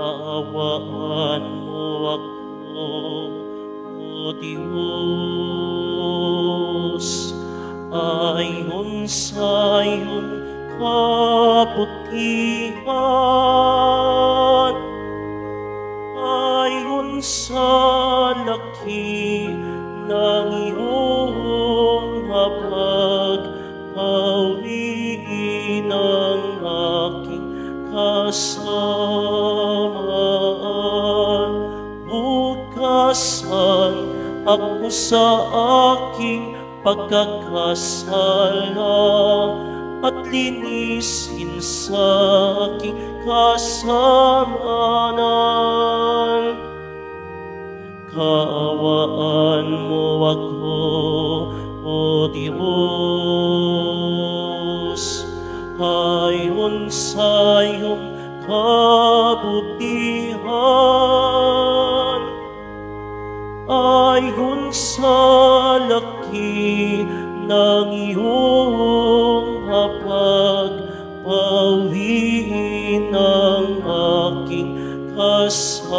kaawaan mo ako, O Diyos, ayon sa iyong kabutihan, ayon sa laki ng iyong habag, pawiin ang aking kasamaan. Bukasan ako sa aking pagkakasala at linisin sa aking kasalanan. Kaawaan mo ako, O Diyos, ayon sa iyong kabutihan, ayon sa laki ng iyong habag, pawiin ang aking kasamaan.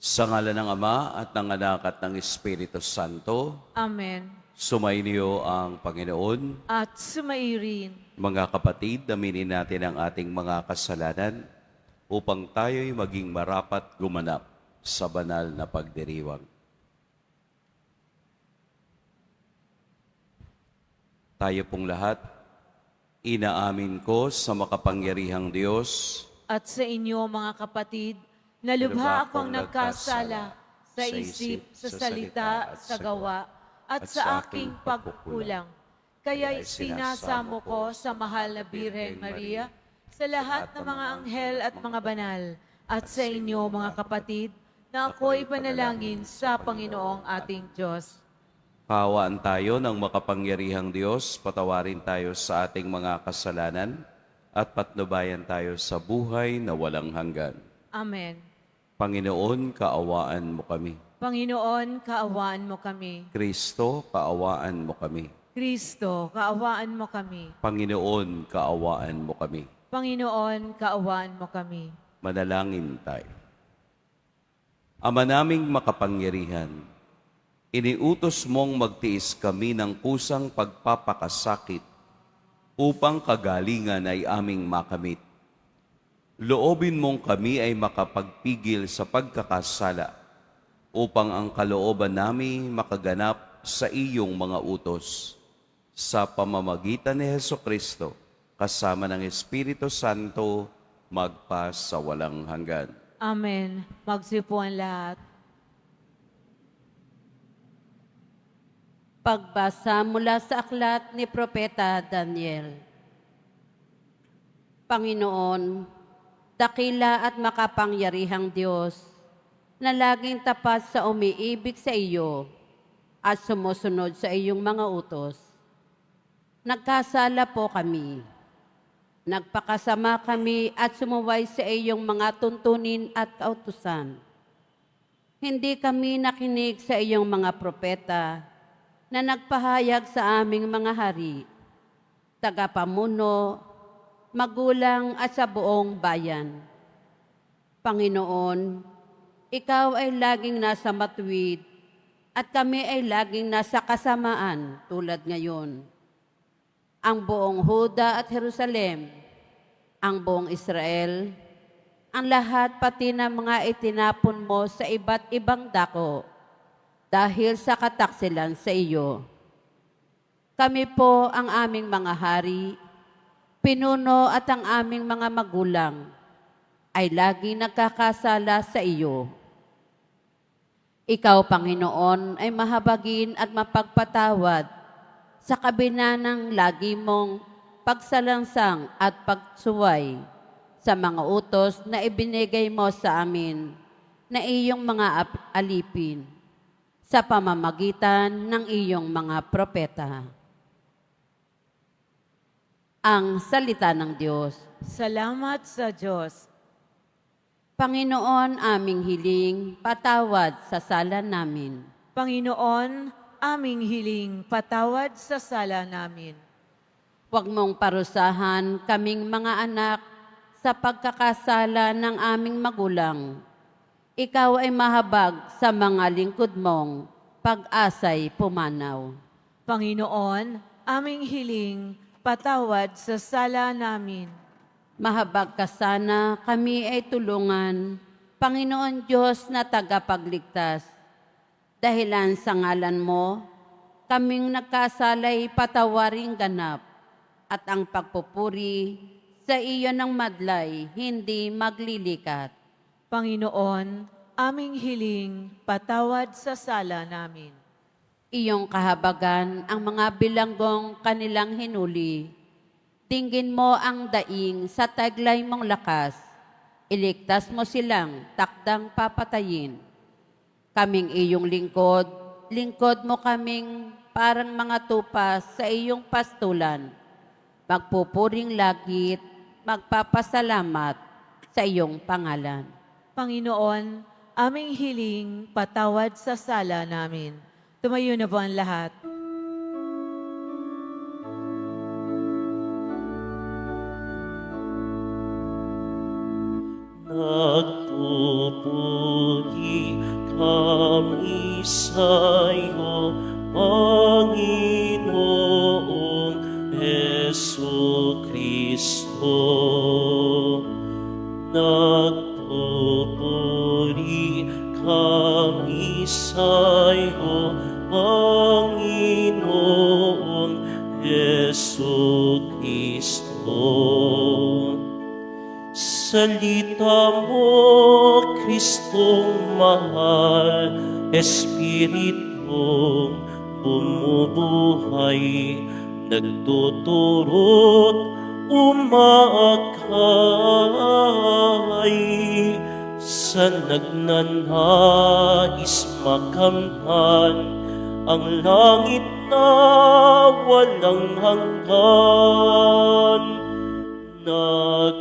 Sa ngalan ng Ama at ng Anak at ng Espiritu Santo, Amen. sumainyo ang Panginoon. At sumairin. Mga kapatid, aminin natin ang ating mga kasalanan upang tayo'y maging marapat gumanap sa banal na pagdiriwang. Tayo pong lahat, inaamin ko sa makapangyarihang Diyos At sa inyo, mga kapatid, na lubha akong nagkasala sa isip, sa salita, sa gawa, at sa aking pagkukulang. Kaya sinasamo ko sa mahal na Birhen Maria, sa lahat ng mga anghel at mga banal, at sa inyo, mga kapatid, na ako'y panalangin sa Panginoong ating Diyos. Kaawaan tayo ng makapangyarihang Diyos, patawarin tayo sa ating mga kasalanan, at patnubayan tayo sa buhay na walang hanggan. Amen. Panginoon, kaawaan mo kami. Panginoon, kaawaan mo kami. Kristo, kaawaan mo kami. Kristo, kaawaan mo kami. Panginoon, kaawaan mo kami. Panginoon, kaawaan mo kami. Manalangin tayo. Ama naming makapangyarihan, iniutos mong magtiis kami ng kusang pagpapakasakit upang kagalingan ay aming makamit. Loobin mong kami ay makapagpigil sa pagkakasala upang ang kalooban namin makaganap sa iyong mga utos. Sa pamamagitan ni Hesukristo, kasama ng Espiritu Santo, magpa sa walang hanggan. Amen. Magsipuan lahat. Pagbasa mula sa aklat ni Propeta Daniel. Panginoon, dakila at makapangyarihang Diyos, na laging tapat sa umiibig sa iyo at sumusunod sa iyong mga utos. Nagkasala po kami. Nagpakasama kami at sumuway sa iyong mga tuntunin at kautusan. Hindi kami nakinig sa iyong mga propeta na nagpahayag sa aming mga hari, tagapamuno, magulang at sa buong bayan. Panginoon, ikaw ay laging nasa matuwid at kami ay laging nasa kasamaan tulad ngayon. Ang buong Huda at Jerusalem, ang buong Israel, ang lahat pati ng mga itinapon mo sa iba't ibang dako dahil sa kataksilan sa iyo. Kami po ang aming mga hari, pinuno at ang aming mga magulang ay laging nagkakasala sa iyo. Ikaw, Panginoon, ay mahabagin at mapagpatawad sa kabila ng lagi mong pagsalangsang at pagsuway sa mga utos na ibinigay mo sa amin na iyong mga alipin sa pamamagitan ng iyong mga propeta. Ang salita ng Diyos. Salamat sa Diyos. Panginoon, aming hiling, patawad sa sala namin. Panginoon, aming hiling, patawad sa sala namin. Huwag mong parusahan kaming mga anak sa pagkakasala ng aming magulang. Ikaw ay mahabag sa mga lingkod mong pag-asay pumanaw. Panginoon, aming hiling, patawad sa sala namin. Mahabag ka sana kami ay tulungan, Panginoon Diyos na tagapagligtas. Dahilan sa ngalan mo, kaming nagkasalay patawaring ganap, at ang pagpupuri sa iyo ng madlay hindi maglilikat. Panginoon, aming hiling, patawad sa sala namin. Iyong kahabagan ang mga bilanggong kanilang hinuli. Tingin mo ang daing sa taglay mong lakas. Iligtas mo silang takdang papatayin. Kaming iyong lingkod, lingkod mo kaming parang mga tupa sa iyong pastulan. Magpupuring langit, magpapasalamat sa iyong pangalan. Panginoon, aming hiling, patawad sa sala namin. Tumayo na po ang lahat. Nagpupuri kami sa iyo, Panginoong Jesucristo. Nagpupuri kami sa iyo, Panginoong Jesucristo. Salita mo, Kristong mahal, Espiritong bumubuhay, nagtuturot, umaakay, sa nagnanais makamtan ang langit na walang hanggan. Nagpupuri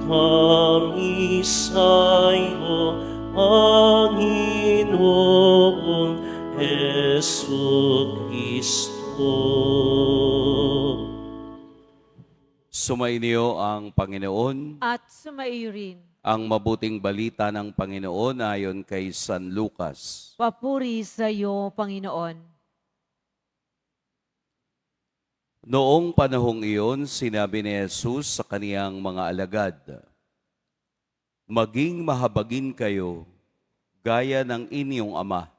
kami sa iyo, Panginoong Jesucristo. Sumainyo ang Panginoon. At sumaiyo rin. Ang mabuting balita ng Panginoon ayon kay San Lucas. Papuri sa iyo, Panginoon. Noong panahong iyon, sinabi ni Jesus sa kaniyang mga alagad, "Maging mahabagin kayo, gaya ng inyong ama.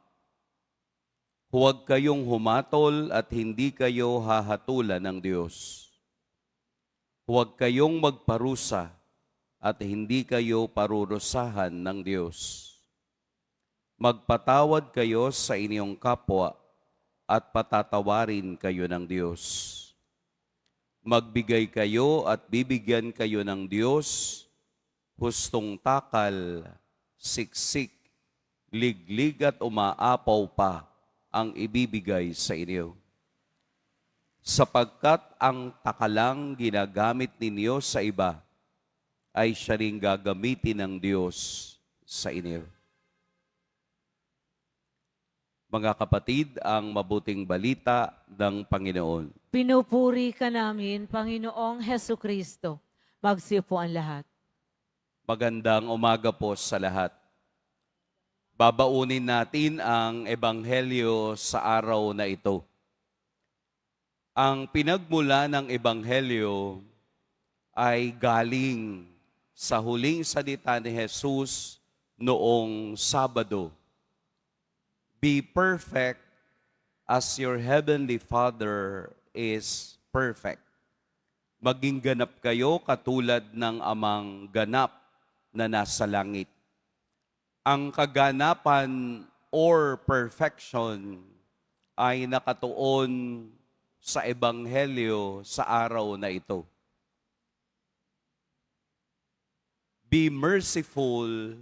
Huwag kayong humatol at hindi kayo hahatulan ng Diyos. Huwag kayong magparusa at hindi kayo parurusahan ng Diyos. Magpatawad kayo sa inyong kapwa at patatawarin kayo ng Diyos. Magbigay kayo at bibigyan kayo ng Diyos, hustong takal, siksik, liglig at umaapaw pa ang ibibigay sa inyo. Sapagkat ang takalang ginagamit ninyo sa iba, ay siya ring gagamitin ng Diyos sa inyo." Mga kapatid, ang mabuting balita ng Panginoon. Pinupuri ka namin, Panginoong Hesukristo. Magsiupo ang lahat. Magandang umaga po sa lahat. Babaunin natin ang Ebanghelyo sa araw na ito. Ang pinagmula ng Ebanghelyo ay galing sa huling salita ni Jesus noong Sabado. Be perfect as your heavenly Father is perfect. Maging ganap kayo katulad ng amang ganap na nasa langit. Ang kaganapan or perfection ay nakatuon sa Ebanghelyo sa araw na ito. Be merciful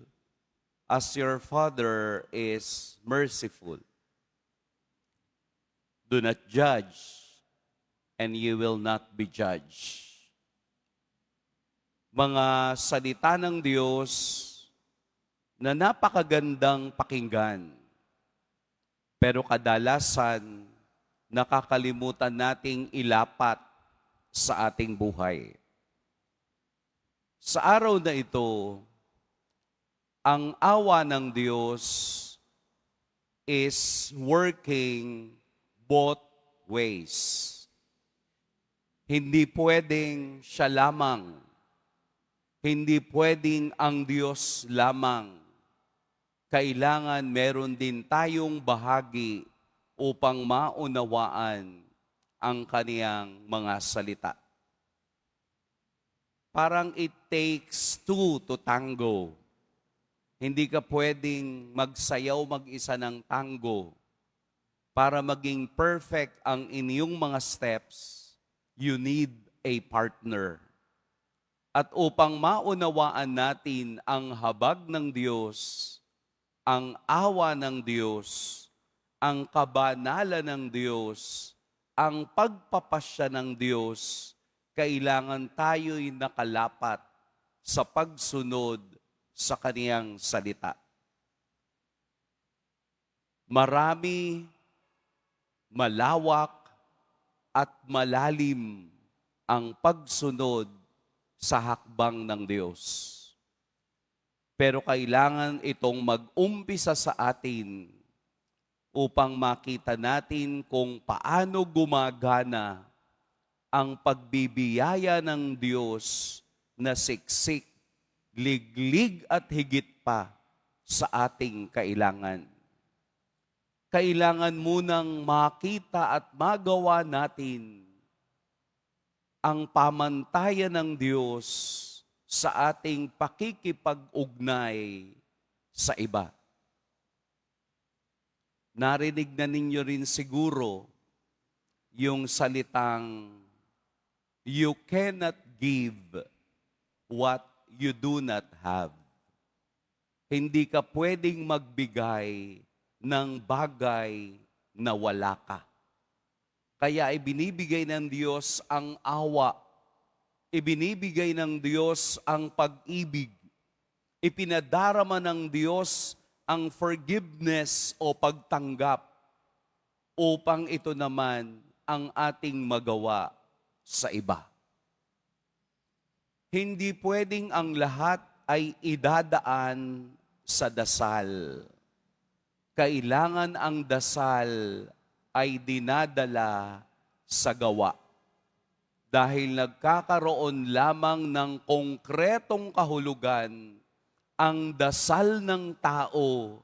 as your Father is merciful. Do not judge, and you will not be judged. Mga salita ng Diyos na napakagandang pakinggan, pero kadalasan nakakalimutan nating ilapat sa ating buhay. Sa araw na ito, ang awa ng Diyos is working both ways. Hindi pwedeng siya lamang. Hindi pwedeng ang Diyos lamang. Kailangan meron din tayong bahagi upang maunawaan ang kaniyang mga salita. Parang it takes two to tango. Hindi ka pwedeng magsayaw mag-isa ng tango. Para maging perfect ang inyong mga steps, you need a partner. At upang maunawaan natin ang habag ng Diyos, ang awa ng Diyos, ang kabanalan ng Diyos, ang pagpapasya ng Diyos, kailangan tayo'y nakalapat sa pagsunod sa kaniyang salita. Marami, malawak, at malalim ang pagsunod sa hakbang ng Diyos. Pero kailangan itong mag-umpisa sa atin upang makita natin kung paano gumagana ang pagbibiyaya ng Diyos na siksik, liglig at higit pa sa ating kailangan. Kailangan munang makita at magawa natin ang pamantayan ng Diyos sa ating pakikipag-ugnay sa iba. Narinig na ninyo rin siguro yung salitang, you cannot give what you do not have. Hindi ka pwedeng magbigay ng bagay na wala ka. Kaya ibinibigay ng Diyos ang awa, ibinibigay ng Diyos ang pag-ibig, ipinadarama ng Diyos ang forgiveness o pagtanggap upang ito naman ang ating magawa sa iba. Hindi pwedeng ang lahat ay idadaan sa dasal. Kailangan ang dasal ay dinadala sa gawa. Dahil nagkakaroon lamang ng konkretong kahulugan ang dasal ng tao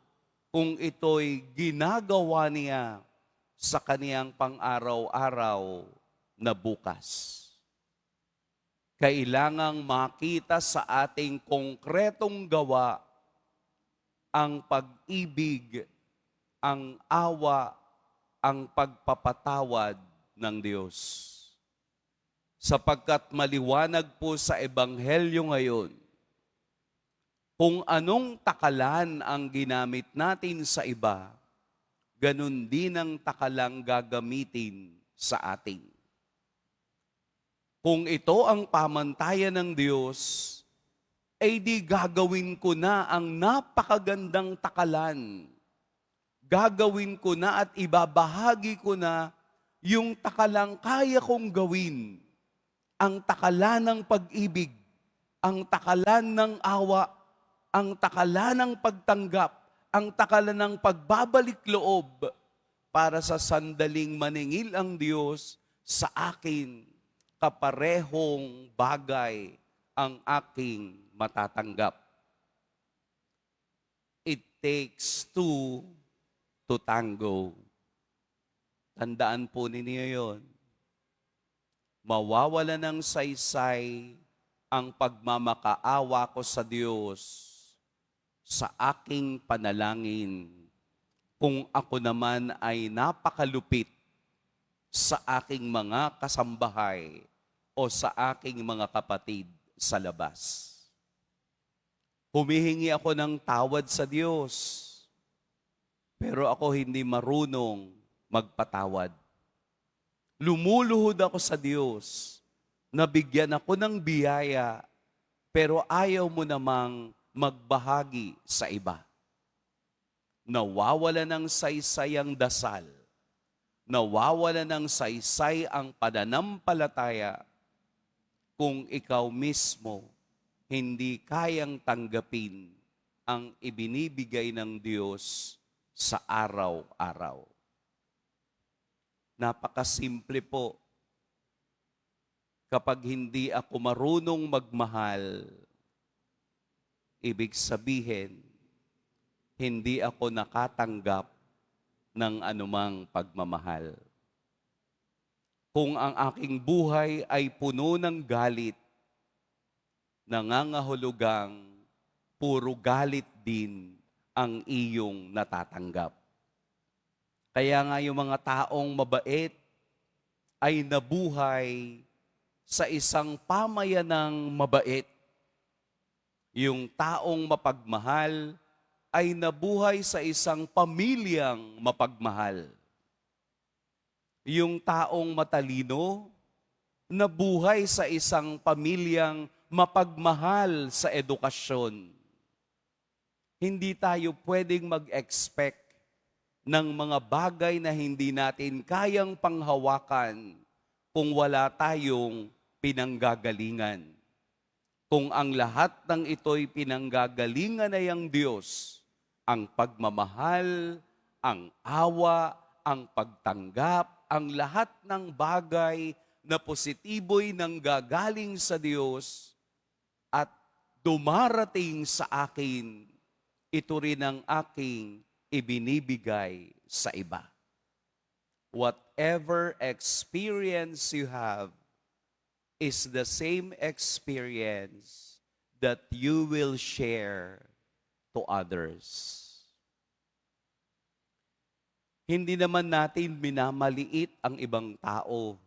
kung ito'y ginagawa niya sa kaniyang pang-araw-araw na bukas. Kailangang makita sa ating konkretong gawa ang pag-ibig, ang awa, ang pagpapatawad ng Diyos. Sapagkat maliwanag po sa Ebanghelyo ngayon, kung anong takalan ang ginamit natin sa iba, ganun din ang takalang gagamitin sa atin. Kung ito ang pamantayan ng Diyos, ay di gagawin ko na ang napakagandang takalan. Gagawin ko na at ibabahagi ko na yung takalang kaya kong gawin. Ang takalan ng pag-ibig, ang takalan ng awa, ang takalan ng pagtanggap, ang takalan ng pagbabalik loob para sa sandaling maningil ang Diyos sa akin, kaparehong bagay ang aking matatanggap. It takes two to tango. Tandaan po ninyo yon. Mawawala ng saysay ang pagmamakaawa ko sa Diyos sa aking panalangin kung ako naman ay napakalupit sa aking mga kasambahay o sa aking mga kapatid sa labas. Humihingi ako ng tawad sa Diyos, pero ako hindi marunong magpatawad. Lumuluhod ako sa Diyos, nabigyan ako ng biyaya, pero ayaw mo namang magbahagi sa iba. Nawawala ng saysayang dasal, nawawala ng saysay ang pananampalataya kung ikaw mismo hindi kayang tanggapin ang ibinibigay ng Diyos sa araw-araw. Napakasimple po. Kapag hindi ako marunong magmahal, ibig sabihin, hindi ako nakatanggap ng anumang pagmamahal. Kung ang aking buhay ay puno ng galit, nangangahulugang puro galit din ang iyong natatanggap. Kaya nga yung mga taong mabait ay nabuhay sa isang pamayanang mabait. Yung taong mapagmahal ay nabuhay sa isang pamilyang mapagmahal. Yung taong matalino, nabuhay sa isang pamilyang mapagmahal sa edukasyon. Hindi tayo pwedeng mag-expect ng mga bagay na hindi natin kayang panghawakan kung wala tayong pinanggagalingan. Kung ang lahat ng ito'y pinanggagalingan ay ang Diyos, ang pagmamahal, ang awa, ang pagtanggap, ang lahat ng bagay na positibo'y nanggagaling sa Diyos at dumarating sa akin, ito rin ang aking ibinibigay sa iba. Whatever experience you have is the same experience that you will share to others. Hindi naman natin minamaliit ang ibang tao.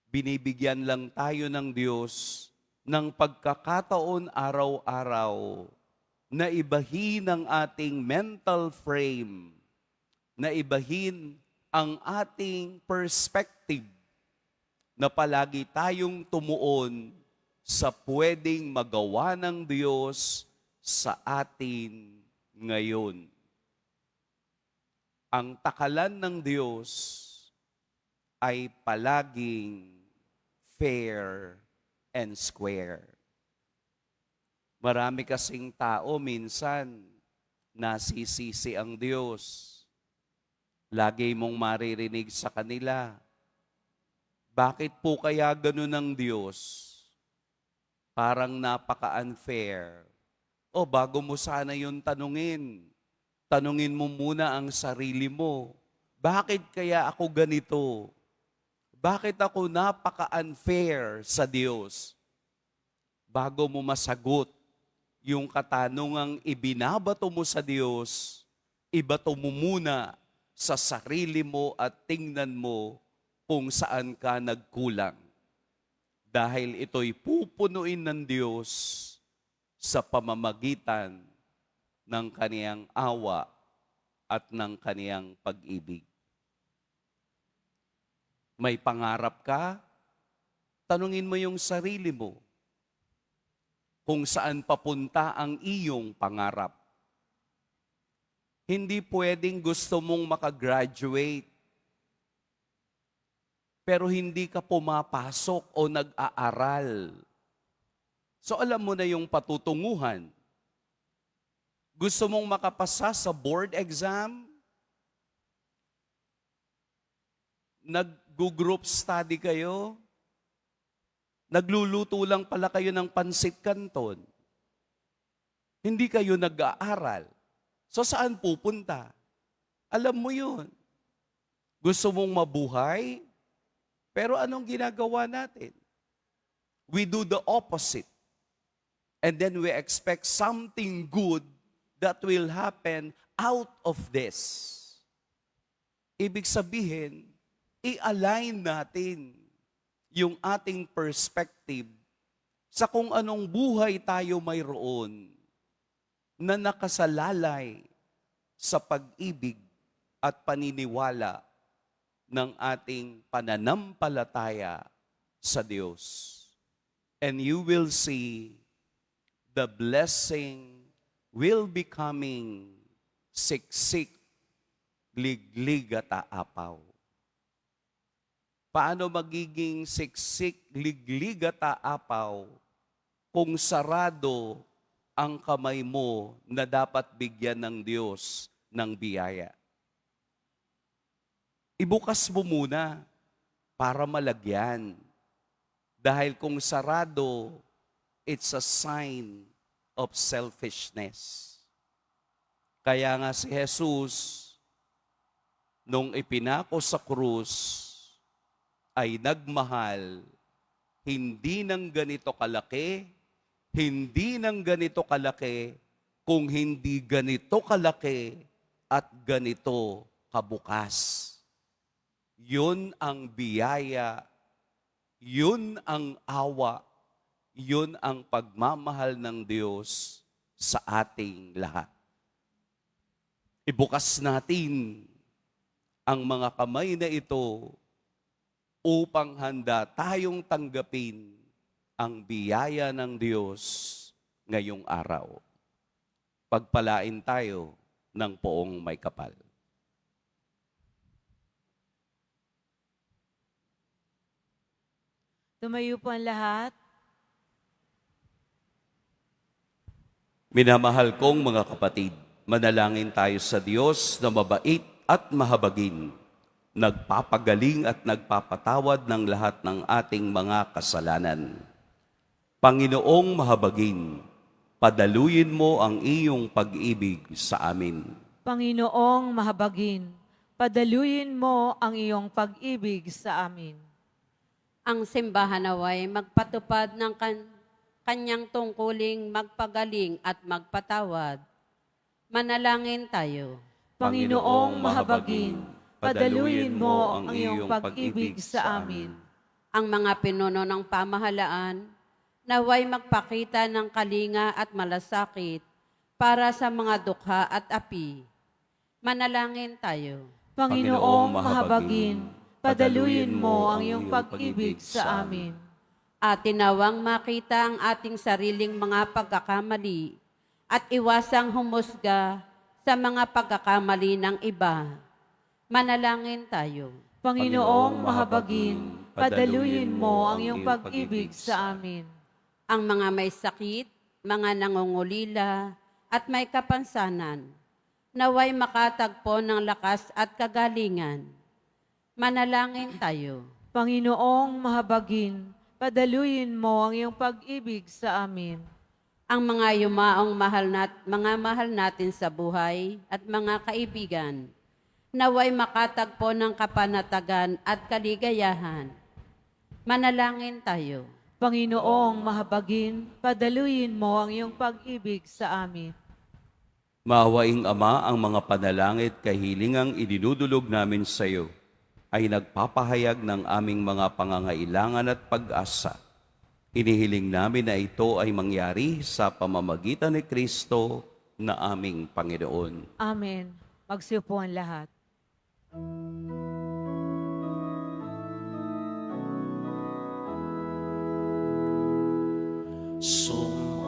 Binibigyan lang tayo ng Diyos ng pagkakataon araw-araw na ibahin ang ating mental frame, na ibahin ang ating perspective, na palagi tayong tumuon sa pwedeng magawa ng Diyos sa atin ngayon. Ang takalan ng Diyos ay palaging fair and square. Marami kasing tao minsan nasisisi ang Diyos. Lagi mong maririnig sa kanila, bakit po kaya ganun ang Diyos? Parang napaka-unfair. O bago mo sana yun tanungin, tanungin mo muna ang sarili mo. Bakit kaya ako ganito? Bakit ako napaka-unfair sa Diyos? Bago mo masagot yung katanungang ibinabato mo sa Diyos, ibato mo muna sa sarili mo at tingnan mo kung saan ka nagkulang. Dahil ito'y pupunuin ng Diyos sa pamamagitan ng kaniyang awa at ng kaniyang pag-ibig. May pangarap ka? Tanungin mo yung sarili mo kung saan papunta ang iyong pangarap. Hindi pwedeng gusto mong makagraduate, pero hindi ka pumapasok o nag-aaral. So alam mo na yung patutunguhan. Gusto mong makapasa sa board exam? Nag-group study kayo? Nagluluto lang pala kayo ng pansit canton? Hindi kayo nag-aaral. So saan pupunta? Alam mo yun. Gusto mong mabuhay? Pero anong ginagawa natin? We do the opposite. And then we expect something good that will happen out of this. Ibig sabihin, i-align natin yung ating perspective sa kung anong buhay tayo mayroon na nakasalalay sa pag-ibig at paniniwala ng ating pananampalataya sa Diyos. And you will see the blessing will be coming siksik, liglig at aapaw. Paano magiging siksik, liglig at aapaw kung sarado ang kamay mo na dapat bigyan ng Diyos ng biyaya? Ibukas mo muna para malagyan. Dahil kung sarado, it's a sign of selfishness. Kaya nga si Jesus, nung ipinako sa krus, ay nagmahal, hindi ng ganito kalaki, hindi ng ganito kalaki, kung hindi ganito kalaki at ganito kabukas. Yun ang biyaya, yun ang awa, yun ang pagmamahal ng Diyos sa ating lahat. Ibukas natin ang mga kamay na ito upang handa tayong tanggapin ang biyaya ng Diyos ngayong araw. Pagpalain tayo ng poong may kapal. Tumayo po ang lahat. Minamahal kong mga kapatid, manalangin tayo sa Diyos na mabait at mahabagin, nagpapagaling at nagpapatawad ng lahat ng ating mga kasalanan. Panginoong mahabagin, padaluyin mo ang iyong pag-ibig sa amin. Panginoong mahabagin, padaluyin mo ang iyong pag-ibig sa amin. Ang simbahan naway magpatupad ng kanyang tungkuling magpagaling at magpatawad. Manalangin tayo. Panginoong mahabagin, padaluyin mo ang iyong pag-ibig sa amin. Ang mga pinuno ng pamahalaan, naway magpakita ng kalinga at malasakit para sa mga dukha at api. Manalangin tayo. Panginoong mahabagin, padaluyin mo ang iyong pag-ibig sa amin. At tinawang makita ang ating sariling mga pagkakamali at iwasang humusga sa mga pagkakamali ng iba. Manalangin tayo. Panginoong mahabagin, padaluyin mo ang iyong pag-ibig sa amin. Ang mga may sakit, mga nangungulila, at may kapansanan, naway makatagpo ng lakas at kagalingan. Manalangin tayo. Panginoong mahabagin, padaluyin mo ang iyong pag-ibig sa amin. Ang mga yumaong mga mahal natin sa buhay at mga kaibigan, naway makatagpo ng kapanatagan at kaligayahan. Manalangin tayo. Panginoong mahabagin, padaluyin mo ang iyong pag-ibig sa amin. Maawaing Ama, ang mga panalangit kahilingang idinudulog namin sa iyo ay nagpapahayag ng aming mga pangangailangan at pag-asa. Inihiling namin na ito ay mangyari sa pamamagitan ni Kristo na aming Panginoon. Amen. Magsiupo ang lahat.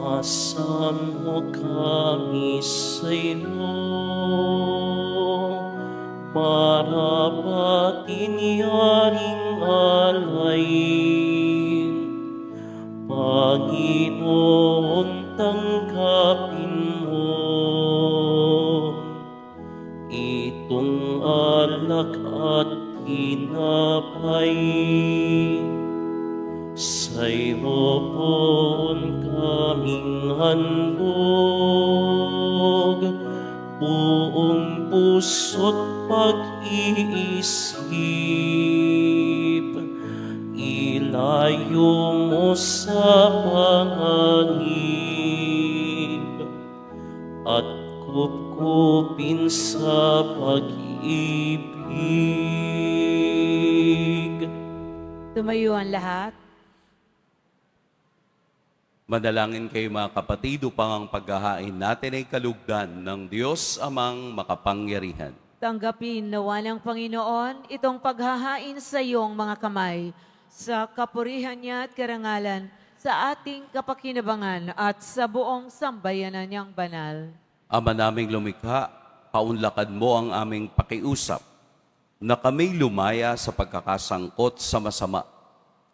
Sumasamo kami sa iyo, marapat inyaring alayin. Panginoon, tanggapin mo itong alak at tinapay. Sa iyo poon kaming handog, buong puso't pag-iisip. Ilayo mo sa panganib at kupkupin sa pag-ibig. Tumayo ang lahat. Manalangin kayo mga kapatid upang ang paghahain natin ay kalugdan ng Diyos amang makapangyarihan. Tanggapin nawa ng Panginoon itong paghahain sa iyong mga kamay sa kapurihan niya at karangalan sa ating kapakinabangan at sa buong sambayanan niyang banal. Ama naming lumikha, paunlakan mo ang aming pakiusap na kami lumaya sa pagkakasangkot sa masama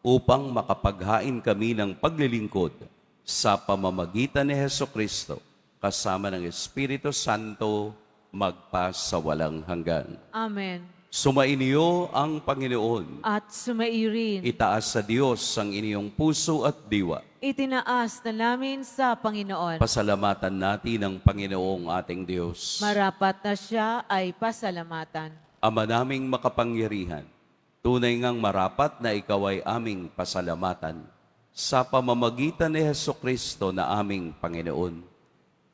upang makapaghain kami ng paglilingkod sa pamamagitan ni Hesukristo kasama ng Espiritu Santo magpa sa walang hanggan. Amen. Sumainyo ang Panginoon. At sumairin, Itaas sa Diyos ang inyong puso at diwa. itinaas na namin sa Panginoon. Pasalamatan natin ang Panginoong ating Diyos. Marapat na siya ay pasalamatan. Ama naming makapangyarihan, tunay ngang marapat na ikaw ay aming pasalamatan sa pamamagitan ni Hesukristo na aming Panginoon.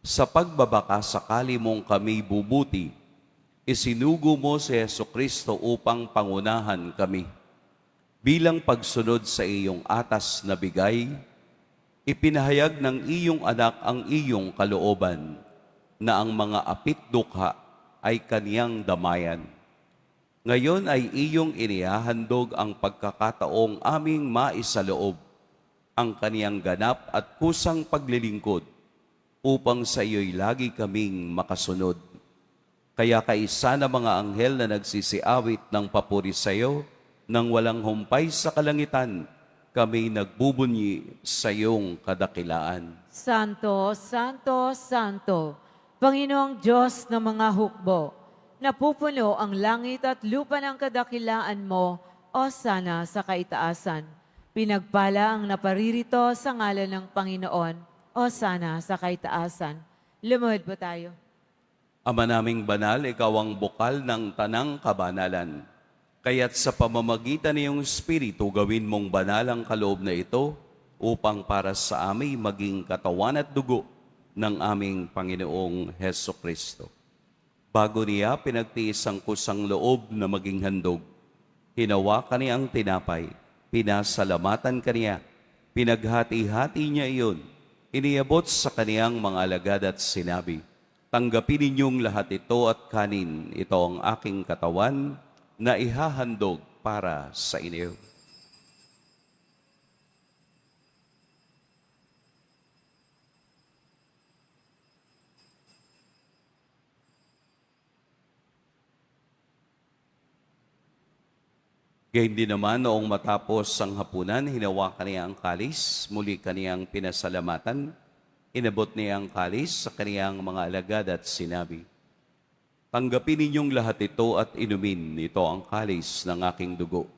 Sa pagbabakasakali mong kami bubuti, isinugo mo si Hesukristo upang pangunahan kami. Bilang pagsunod sa iyong atas na bigay, ipinahayag ng iyong anak ang iyong kalooban na ang mga apit dukha ay kaniyang damayan. Ngayon ay iyong inihahandog ang pagkakataong aming maisaloob ang kaniyang ganap at kusang paglilingkod upang sa iyo'y lagi kaming makasunod. Kaya kaisa na mga anghel na nagsisiawit ng papuri sa iyo, nang walang humpay sa kalangitan, kami nagbubunyi sa iyong kadakilaan. Santo, Santo, Santo, Panginoong Diyos ng mga hukbo, napupuno ang langit at lupa ng kadakilaan mo, o sana sa kaitaasan. Pinagpala ang naparirito sa ngalan ng Panginoon, o sana sa kaitaasan. Lumuhod po tayo. Ama naming banal, ikaw ang bukal ng tanang kabanalan. Kaya't sa pamamagitan ng iyong Espiritu, gawin mong banal ang kaloob na ito upang para sa amin maging katawan at dugo ng aming Panginoong Hesukristo. Bago niya pinagtiis ang kusang loob na maging handog, hinawakan niya ang tinapay, pinasalamatan kaniya, pinaghati-hati niya iyon, iniabot sa kaniyang mga alagad at sinabi, "Tanggapin ninyong lahat ito at kanin, ito ang aking katawan na ihahandog para sa inyo." Gayun din naman noong matapos ang hapunan, hinawakan niya ang kalis, muli kaniyang pinasalamatan, inabot niya ang kalis sa kaniyang mga alagad at sinabi, "Tanggapin ninyong lahat ito at inumin, ito ang kalis ng aking dugo,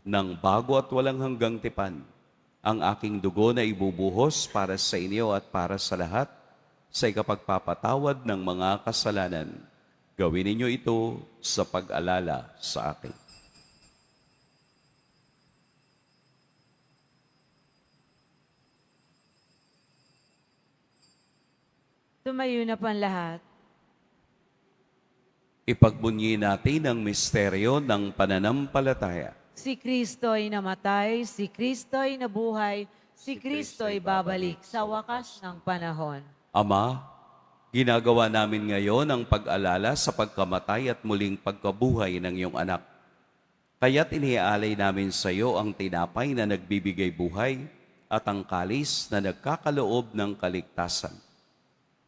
ng bago at walang hanggang tipan, ang aking dugo na ibubuhos para sa inyo at para sa lahat, sa ikapagpapatawad ng mga kasalanan. Gawin ninyo ito sa pag-alala sa akin." Tumayo na po ang lahat. Ipagbunyi natin ang misteryo ng pananampalataya. Si Kristo'y namatay, si Kristo'y nabuhay, si Kristo'y babalik sa wakas ng panahon. Ama, ginagawa namin ngayon ang pag-alala sa pagkamatay at muling pagkabuhay ng iyong anak. Kaya't iniaalay namin sa iyo ang tinapay na nagbibigay buhay at ang kalis na nagkakaloob ng kaligtasan.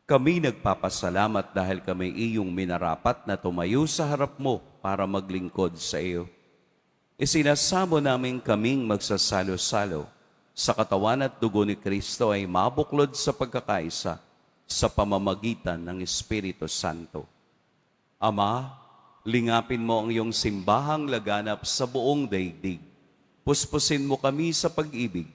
Kami nagpapasalamat dahil kami iyong minarapat na tumayo sa harap mo para maglingkod sa iyo. Isinasamo namin kaming magsasalo-salo sa katawan at dugo ni Kristo ay mabuklod sa pagkakaisa sa pamamagitan ng Espiritu Santo. Ama, lingapin mo ang iyong simbahang laganap sa buong daigdig. Puspusin mo kami sa pag-ibig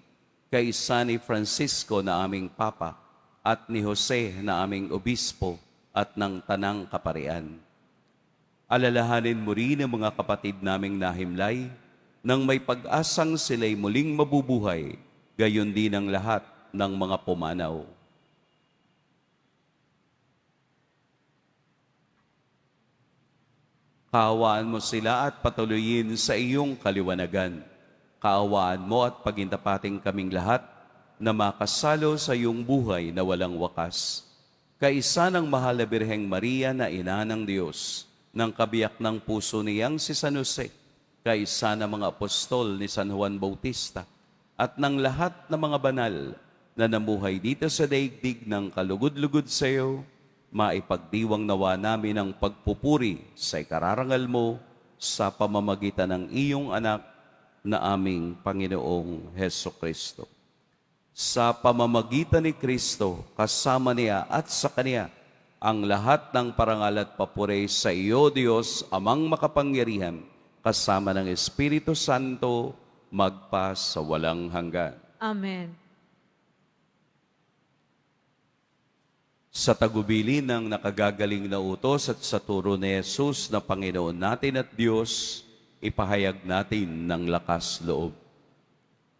kay San Francisco na aming Papa at ni Jose na aming Obispo at ng Tanang Kaparian. Alalahanin mo rin ang mga kapatid naming nahimlay nang may pag-asang sila'y muling mabubuhay, gayon din ang lahat ng mga pumanaw. Kaawaan mo sila at patuloyin sa iyong kaliwanagan. Kaawaan mo at pagintapating kaming lahat na makasalo sa iyong buhay na walang wakas. Kaisa ng mahal na Birheng Maria na ina ng Diyos, ng kabiyak ng puso niyang si San Jose, kaisa ng mga apostol ni San Juan Bautista, at ng lahat ng mga banal na namuhay dito sa daigdig ng kalugod-lugod sa iyo, maipagdiwang nawa namin ang pagpupuri sa ikararangal mo sa pamamagitan ng iyong anak na aming Panginoong Heso Kristo. Sa pamamagitan ni Kristo, kasama niya at sa Kanya, ang lahat ng parangal at papuri sa iyo, Diyos, Amang makapangyarihan, kasama ng Espiritu Santo, magpa sa walang hanggan. Amen. Sa tagubili ng nakagagaling na utos at sa turo ni Jesus na Panginoon natin at Diyos, ipahayag natin ng lakas loob.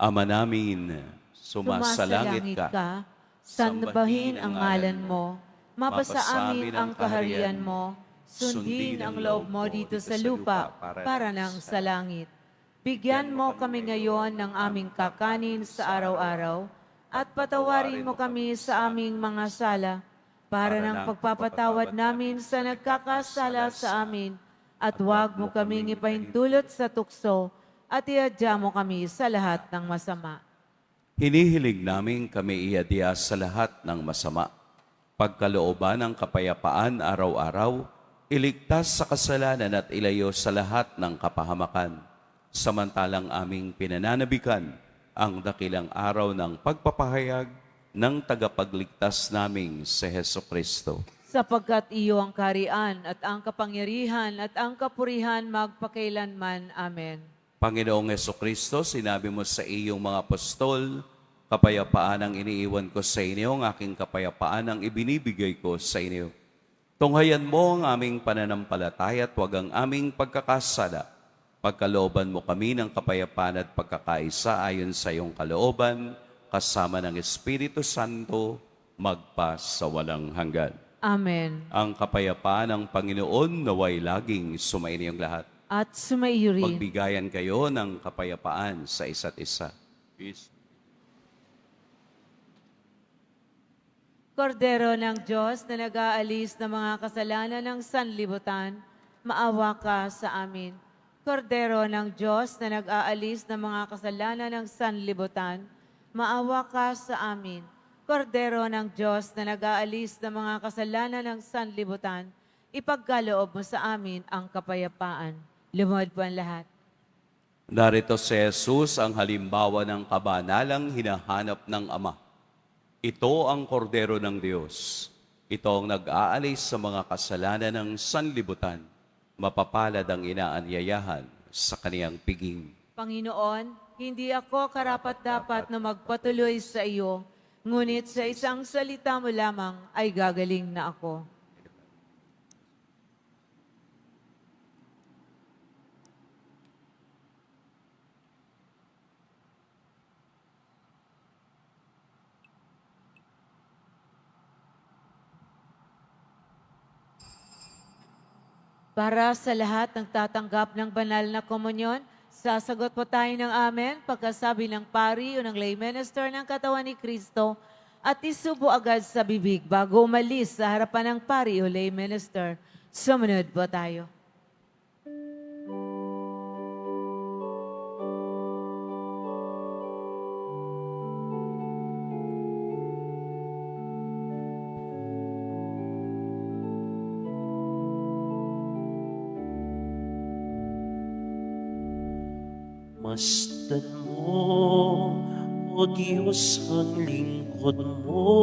Ama namin, sumasalangit ka, sambahin ang ngalan mo, mapasa amin ang kaharian mo, sundin ang loob mo dito sa lupa para nang sa langit. Bigyan mo kami ngayon ng aming kakanin sa araw-araw at patawarin mo kami sa aming mga sala para ng pagpapatawad namin sa nagkakasala sa amin at huwag mo kaming ipahintulot sa tukso at iadya mo kami sa lahat ng masama. Hinihiling namin kami iadya sa lahat ng masama. Pagkalooban ng kapayapaan araw-araw, iligtas sa kasalanan at ilayo sa lahat ng kapahamakan. Samantalang aming pinananabikan ang dakilang araw ng pagpapahayag ng tagapagligtas naming si Heso Kristo. Sapagkat iyo ang kaharian at ang kapangyarihan at ang kapurihan magpakailanman. Amen. Panginoong Heso Kristo, sinabi mo sa iyong mga apostol, kapayapaan ang iniiwan ko sa inyo, ang aking kapayapaan ang ibinibigay ko sa inyo. Tunghayan mo ang aming pananampalataya at huwag ang aming pagkakasala. Pagkalooban mo kami ng kapayapaan at pagkakaisa ayon sa iyong kalooban, kasama ng Espiritu Santo, magpa sa walang hanggan. Amen. Ang kapayapaan ng Panginoon naway laging sumainiyong lahat. At sumaiyo rin. Magbigayan kayo ng kapayapaan sa isa't isa. Peace. Kordero ng Diyos na nag-aalis ng mga kasalanan ng sanlibutan, maawa ka sa amin. Kordero ng Diyos na nag-aalis ng mga kasalanan ng sanlibutan, maawa ka sa amin. Kordero ng Diyos na nag-aalis ng mga kasalanan ng sanlibutan, ipagkaloob mo sa amin ang kapayapaan. Lumuhod po ang lahat. Narito si Jesus ang halimbawa ng kabanalang hinahanap ng Ama. Ito ang kordero ng Diyos. Ito ang nag-aalis sa mga kasalanan ng sanlibutan. Mapapalad ang inaanyayahan sa kaniyang piging. Panginoon, hindi ako karapat-dapat na magpatuloy sa iyo, ngunit sa isang salita mo lamang ay gagaling na ako. Para sa lahat ng tatanggap ng banal na komunyon, sasagot po tayo ng amen pagkasabi ng pari o ng lay minister ng katawan ni Kristo at isubo agad sa bibig bago umalis sa harapan ng pari o lay minister. Sumunod po tayo. Masdan mo, O Diyos, ang lingkod mo,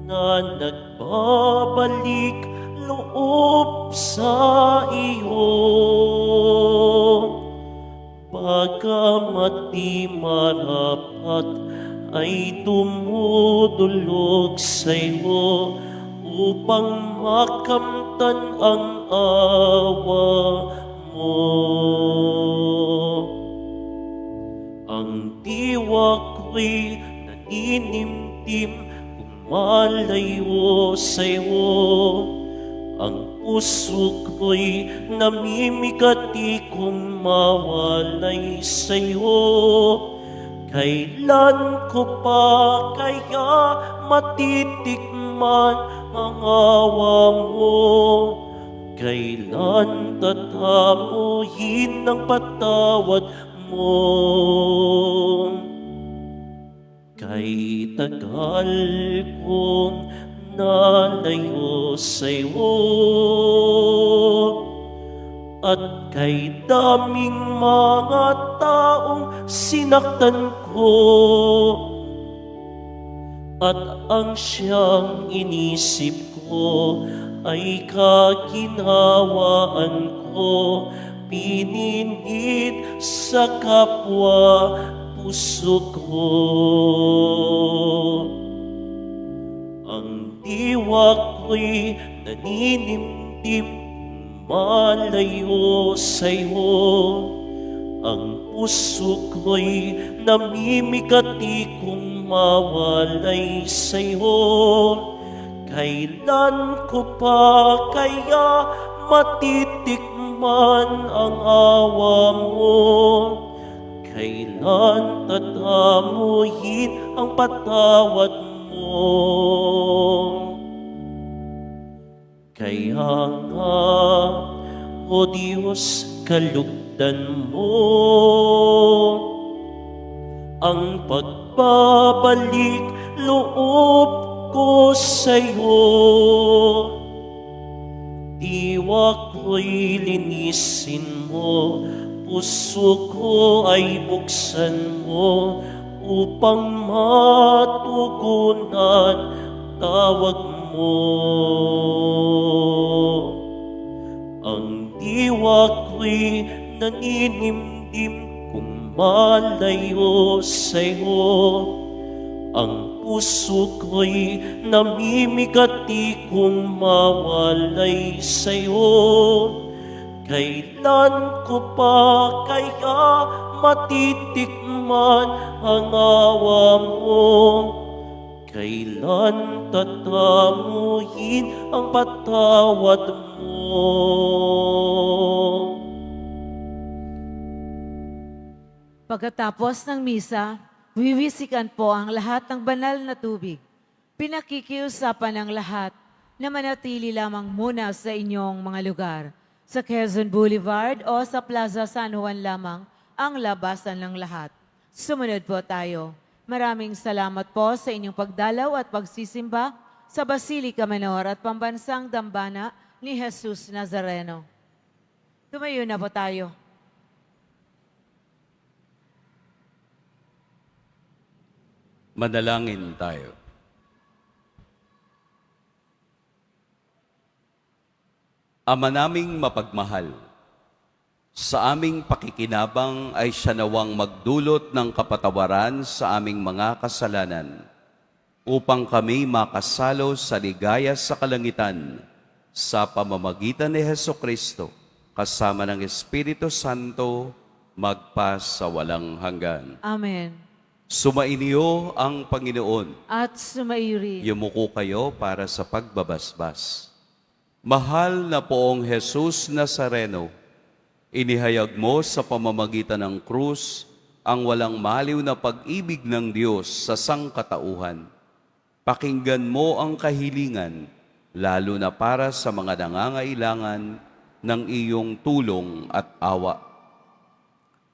na nagbabalik loob sa iyo. Bagamat di marapat ay dumudulog sa iyo upang makamtan ang awa mo. Ang diwa ko'y naninimtim kung malayo sa'yo. Ang puso ko'y namimigati kung mawalay sa'yo. Kailan ko pa kaya matitikman ang awa mo? Kailan tatamuhin ang patawad mo? Kay tagal kong nalayo sa'yo. At kay daming mga taong sinaktan ko, at ang siyang inisip ko ay kaginhawaan ko, pininid sa kapwa puso ko. Ang diwa ko'y naninimdim, malayo sa'yo. Ang puso ko'y namimigati kung mawalay sa'yo. Kailan ko pa kaya matitikman ang awa mo? Kailan tatamuhin ang patawad mo? Kaya nga, O Diyos, kalugdan mo ang pagbabalik loob ko sa'yo. Diwa ko'y linisin mo, puso ko ay buksan mo, upang matugunan tawag mo. Ang diwa ko'y naninimdim kung malayo sa'yo. Ang puso ko'y namimigati kung mawalay sa'yo. Kailan ko pa kaya matitikman ang awa mo? Kailan tatamuhin ang patawad mo? Pagkatapos ng misa, wiwisikan po ang lahat ng banal na tubig. Pinakikiusapan ng lahat na manatili lamang muna sa inyong mga lugar. Sa Quezon Boulevard o sa Plaza San Juan lamang ang labasan ng lahat. Sumunod po tayo. Maraming salamat po sa inyong pagdalaw at pagsisimba sa Basilica Menor at Pambansang Dambana ni Jesus Nazareno. Tumayo na po tayo. Manalangin tayo. Ama naming mapagmahal, sa aming pakikinabang ay siya nawang magdulot ng kapatawaran sa aming mga kasalanan upang kami makasalo sa ligaya sa kalangitan sa pamamagitan ni Hesukristo kasama ng Espiritu Santo magpa sa walang hanggan. Amen. Sumainyo ang Panginoon. At sumairi. Yumuko kayo para sa pagbabasbas. Mahal na poong Jesus Nazareno, inihayag mo sa pamamagitan ng krus ang walang maliw na pag-ibig ng Diyos sa sangkatauhan. Pakinggan mo ang kahilingan, lalo na para sa mga nangangailangan ng iyong tulong at awa.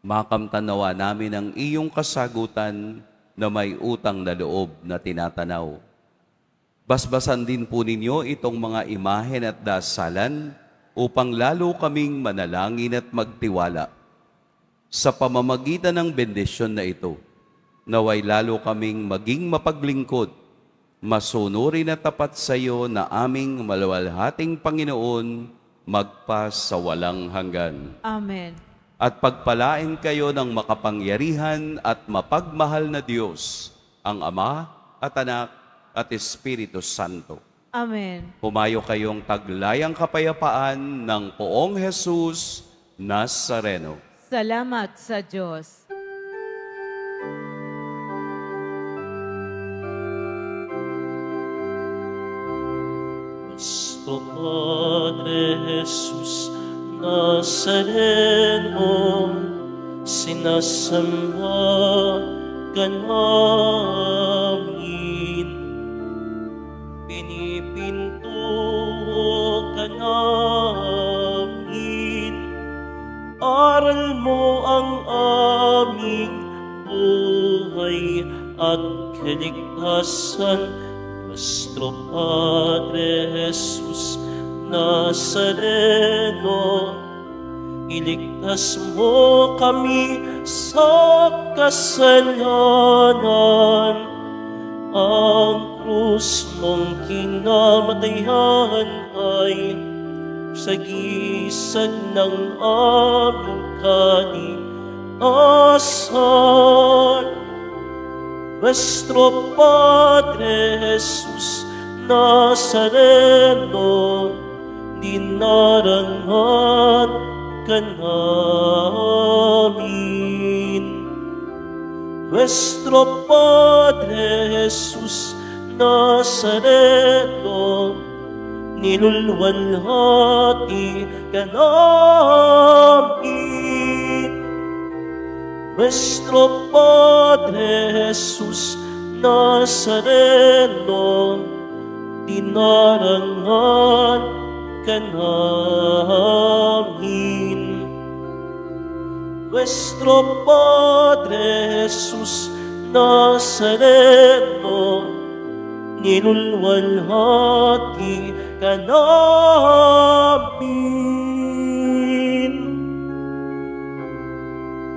Makamtanawa namin ang iyong kasagutan na may utang na loob na tinatanaw. Basbasan din po ninyo itong mga imahen at dasalan upang lalo kaming manalangin at magtiwala. Sa pamamagitan ng bendisyon na ito, naway lalo kaming maging mapaglingkod, masunurin at tapat sa iyo na aming maluwalhating Panginoon magpa sa walang hanggan. Amen. At pagpalain kayo ng makapangyarihan at mapagmahal na Diyos, ang Ama at Anak at Espiritu Santo. Amen. Humayo kayong taglayang kapayapaan ng poong Jesus Nazareno. Salamat sa Diyos. Nuestro Padre Jesus Nazareno, sinasamba ka namin, pinipinto ka namin, aral mo ang aming buhay at kaligtasan. Nuestro Nuestro Padre Jesus Nazareno, iligtas mo kami sa kasalanan. Ang krus mong kinamatayan ay sagisag ng aming kaligtasan. Nuestro Padre Jesus Nazareno, dinarangan ka namin. Nuestro Padre Jesus Nazareno, nilulwalhati ka namin. Nuestro Padre Jesus Nazareno, dinarangan ka namin. Nuestro Padre Jesus Nazareno, nilulwalhati ka namin.